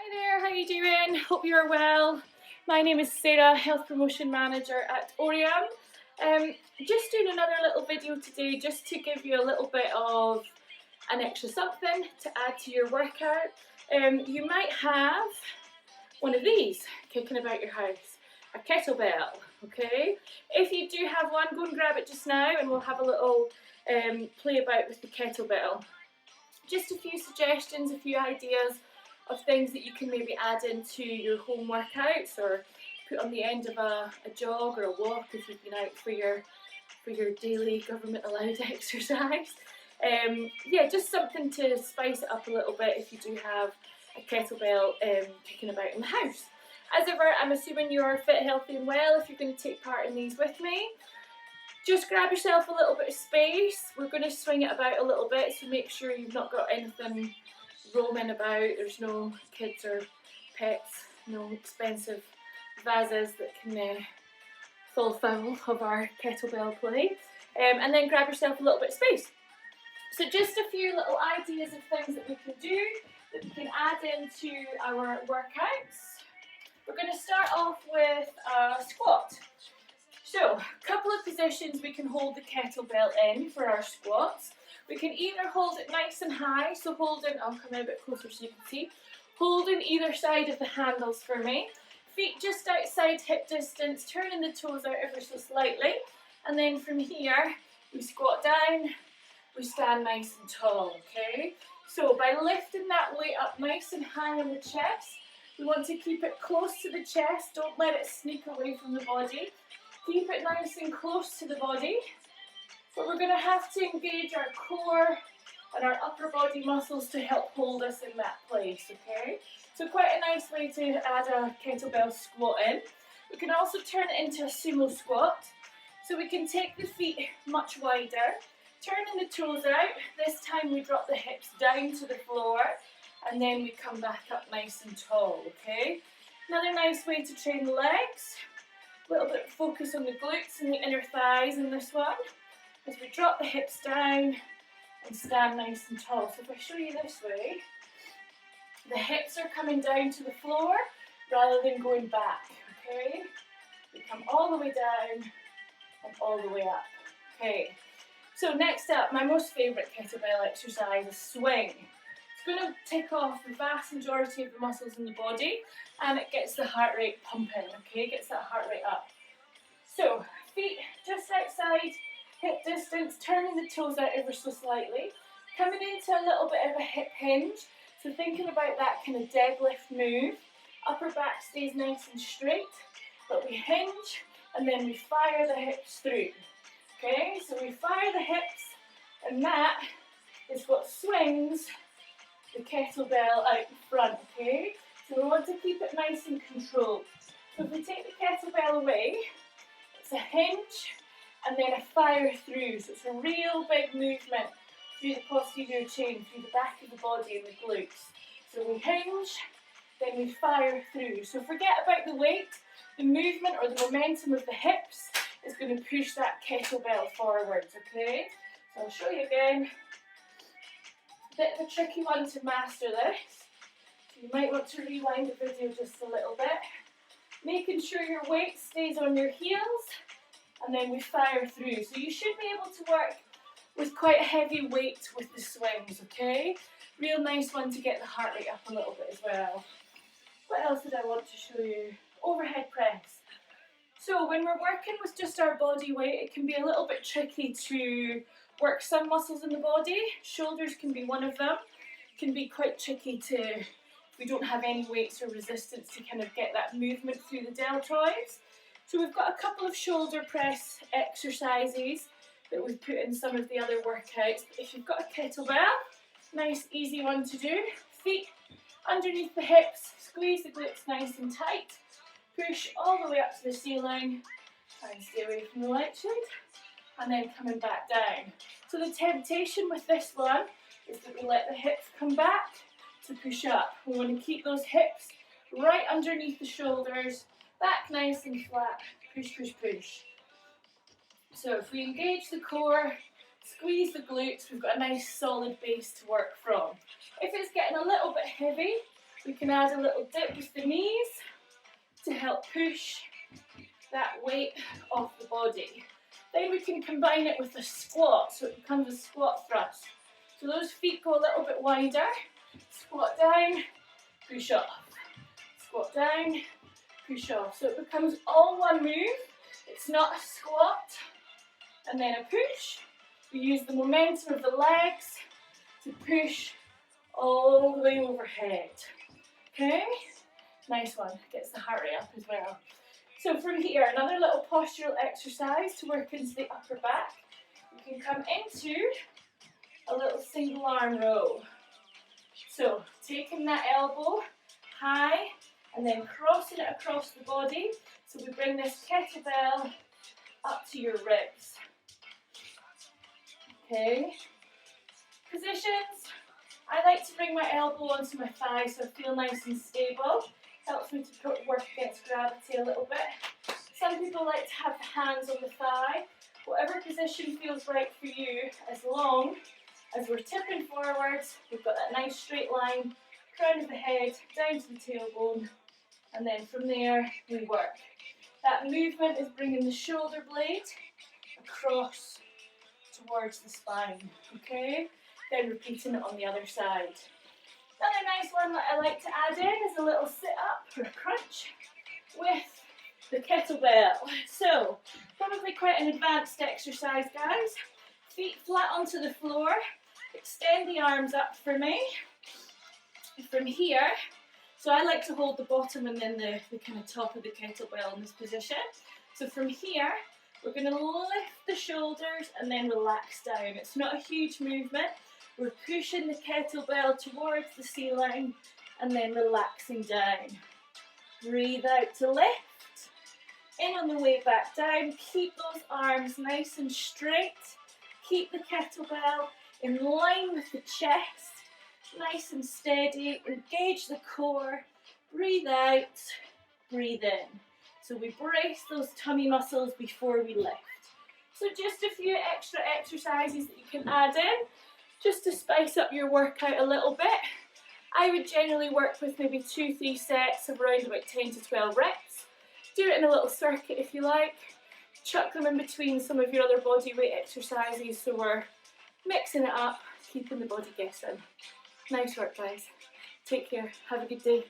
Hi there, how you doing? Hope you're well. My name is Sarah, Health Promotion Manager at Oriam. Just doing another little video today just to give you a little bit of an extra something to add to your workout. You might have one of these kicking about your house, a kettlebell, okay? If you do have one, go and grab it just now and we'll have a little play about with the kettlebell. Just a few suggestions, a few ideas of things that you can maybe add into your home workouts or put on the end of a jog or a walk if you've been out for your daily government allowed exercise. Yeah, just something to spice it up a little bit if you do have a kettlebell kicking about in the house. As ever, I'm assuming you are fit, healthy and well if you're going to take part in these with me. Just grab yourself a little bit of space. We're going to swing it about a little bit, so make sure you've not got anything roaming about. There's no kids or pets, no expensive vases that can fall foul of our kettlebell play. And then grab yourself a little bit of space. So just a few little ideas of things that we can do, that we can add into our workouts. We're going to start off with a squat. So, a couple of positions we can hold the kettlebell in for our squats. We can either hold it nice and high, so holding, I'll come in a bit closer so you can see, holding either side of the handles for me. Feet just outside hip distance, turning the toes out ever so slightly. And then from here, we squat down, we stand nice and tall, okay? So by lifting that weight up nice and high on the chest, we want to keep it close to the chest, don't let it sneak away from the body. Keep it nice and close to the body. But we're going to have to engage our core and our upper body muscles to help hold us in that place, okay? So quite a nice way to add a kettlebell squat in. We can also turn it into a sumo squat. So we can take the feet much wider, turning the toes out. This time we drop the hips down to the floor and then we come back up nice and tall, okay? Another nice way to train the legs. A little bit of focus on the glutes and the inner thighs in this one. As we drop the hips down and stand nice and tall. So if I show you this way, the hips are coming down to the floor rather than going back, okay? We come all the way down and all the way up, okay? So next up, my most favourite kettlebell exercise is swing. It's going to take off the vast majority of the muscles in the body and it gets the heart rate pumping, okay? Gets that heart rate up. So, feet just outside hip distance, turning the toes out ever so slightly, coming into a little bit of a hip hinge, so thinking about that kind of deadlift move. Upper back stays nice and straight, but we hinge and then we fire the hips through. Okay, so we fire the hips and that is what swings the kettlebell out in front, okay? So we want to keep it nice and controlled. So if we take the kettlebell away, it's a hinge and then a fire through. So it's a real big movement through the posterior chain, through the back of the body and the glutes. So we hinge, then we fire through. So forget about the weight, the movement or the momentum of the hips is going to push that kettlebell forwards, okay? So I'll show you again. Bit of a tricky one to master this. So you might want to rewind the video just a little bit. Making sure your weight stays on your heels and then we fire through. So you should be able to work with quite a heavy weight with the swings, okay? Real nice one to get the heart rate up a little bit as well. What else did I want to show you? Overhead press. So when we're working with just our body weight, it can be a little bit tricky to work some muscles in the body. Shoulders can be one of them. It can be quite tricky to, if we don't have any weights or resistance, to kind of get that movement through the deltoids. So we've got a couple of shoulder press exercises that we've put in some of the other workouts. But if you've got a kettlebell, nice easy one to do. Feet underneath the hips, squeeze the glutes nice and tight. Push all the way up to the ceiling. Try and stay away from the light shade. And then coming back down. So the temptation with this one is that we let the hips come back to push up. We want to keep those hips right underneath the shoulders, back nice and flat, push, push, push. So if we engage the core, squeeze the glutes, we've got a nice solid base to work from. If it's getting a little bit heavy, We can add a little dip with the knees to help push that weight off the body. Then we can combine it with a squat, so it becomes a squat thrust. So those feet go a little bit wider. Squat down, push off. Squat down, push off. So it becomes all one move. It's not a squat and then a push. We use the momentum of the legs to push all the way overhead. Okay? Nice one. Gets the heart rate up as well. So from here, another little postural exercise to work into the upper back. You can come into a little single arm row. So taking that elbow high and then crossing it across the body. So we bring this kettlebell up to your ribs. Okay. Positions. I like to bring my elbow onto my thigh so I feel nice and stable. Helps me to work against gravity a little bit. Some people like to have the hands on the thigh. Whatever position feels right for you, as long as we're tipping forwards, we've got that nice straight line, crown of the head, down to the tailbone, and then from there we work. That movement is bringing the shoulder blade across towards the spine, okay? Then repeating it on the other side. Another nice one that I like to add in is a little sit-up or a crunch with the kettlebell. So, probably quite an advanced exercise, guys. Feet flat onto the floor. Extend the arms up for me. From here, so I like to hold the bottom and then the kind of top of the kettlebell in this position. So from here, we're going to lift the shoulders and then relax down. It's not a huge movement. We're pushing the kettlebell towards the ceiling and then relaxing down. Breathe out to lift. In on the way back down. Keep those arms nice and straight. Keep the kettlebell in line with the chest. Nice and steady. Engage the core. Breathe out. Breathe in. So we brace those tummy muscles before we lift. So just a few extra exercises that you can add in, just to spice up your workout a little bit. I would generally work with maybe 2-3 sets of around about 10 to 12 reps. Do it in a little circuit if you like. Chuck them in between some of your other body weight exercises so we're mixing it up, keeping the body guessing. Nice work, guys. Take care. Have a good day.